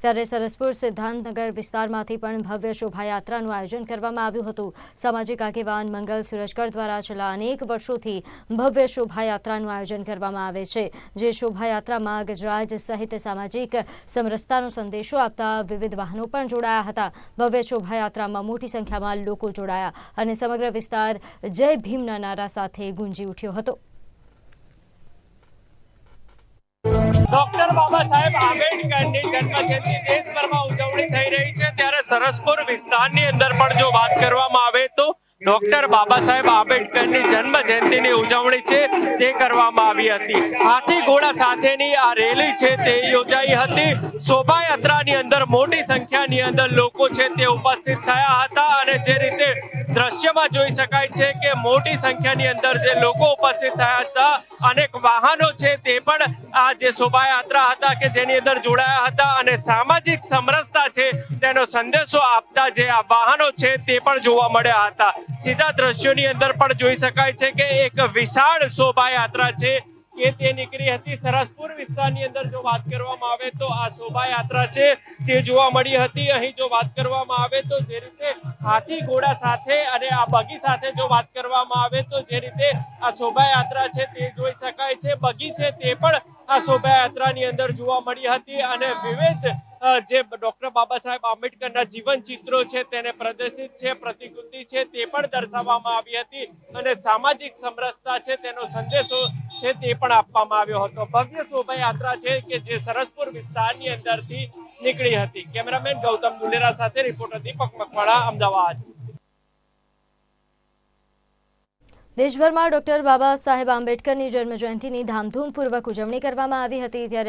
ત્યારે સરસપુર સિદ્ધાંતનગર વિસ્તારમાંથી પણ ભવ્ય શોભાયાત્રાનું આયોજન કરવામાં આવ્યું હતું। સામાજિક આગેવાન મંગલ સુરજકર દ્વારા છેલ્લા અનેક વર્ષોથી ભવ્ય શોભાયાત્રાનું આયોજન કરવામાં આવે છે, જે શોભાયાત્રામાં ગજરાજ સહિત સામાજિક સમરસતાનો સંદેશો આપતા વિવિધ વાહનો પણ જોડાયા હતા। ભવ્ય શોભાયાત્રામાં મોટી સંખ્યામાં લોકો જોડાયા અને સમગ્ર વિસ્તાર જય ભીમના નારા સાથે ગુંજી ઉઠ્યો હતો। ડોક્ટર બાબા સાહેબ આંબેડકરની જન્મજયંતિ દેશભરમાં ઉજવણી થઈ રહી છે, ત્યારે સરસપુર વિસ્તારની અંદર પણ જો વાત કરવામાં આવે તો ડોક્ટર બાબા સાહેબ આંબેડકરની જન્મજયંતિની ઉજવણી છે તે કરવામાં આવી હતી। હાથી ઘોડા સાથેની આ રેલી છે તે યોજાઈ હતી। શોભાયાત્રાની અંદર મોટી સંખ્યાની અંદર લોકો છે તે ઉપસ્થિત થયા હતા અને જે રીતે દ્રશ્યમાં જોઈ શકાય છે કે મોટી સંખ્યાની અંદર જે લોકો ઉપસ્થિત થયા હતા, અનેક વાહનો છે તે પણ આ જે શોભાયાત્રા હતા કે જેની અંદર જોડાયા હતા અને સામાજિક સમરસતા છે તેનો સંદેશો આપતા જે આ વાહનો છે તે પણ જોવા મળ્યા હતા। સીધા દ્રશ્યોની અંદર પણ જોઈ શકાય છે કે એક વિશાળ શોભાયાત્રા છે કે તે નીકળી હતી। સરસપુર વિસ્તારની અંદર જો વાત કરવામાં આવે તો આ શોભાયાત્રા છે તે જોવા મળી હતી। અહીં જો વાત કરવામાં આવે તો જે રીતે હાથી ઘોડા સાથે અને આ બગી સાથે જો વાત કરવામાં આવે તો જે રીતે આ શોભાયાત્રા છે તે જોઈ શકાય છે। બગી છે તે પણ આ શોભાયાત્રાની અંદર જોવા મળી હતી અને વિવિધ જે ડોક્ટર બાબા સાહેબ આંબેડકરના જીવન ચિત્રો છે તેને પ્રદર્શિત છે, પ્રતિકૃતિ છે તે પણ દર્શાવવામાં આવી હતી અને સામાજિક સમરસતા છે તેનો સંદેશો છે તે પણ આપવામાં આવ્યો હતો। ભવ્ય શોભાયાત્રા છે કે જે સરસપુર વિસ્તારની અંદરથી નીકળી હતી। કેમેરામેન ગૌતમ દુલેરા સાથે રિપોર્ટર દીપક મકવાણા, અમદાવાદ। દેશભરમાં ડોક્ટર બાબા સાહેબ આંબેડકરની જન્મજયંતિની ધામધૂમપૂર્વક ઉજવણી કરવામાં આવી હતી, ત્યારે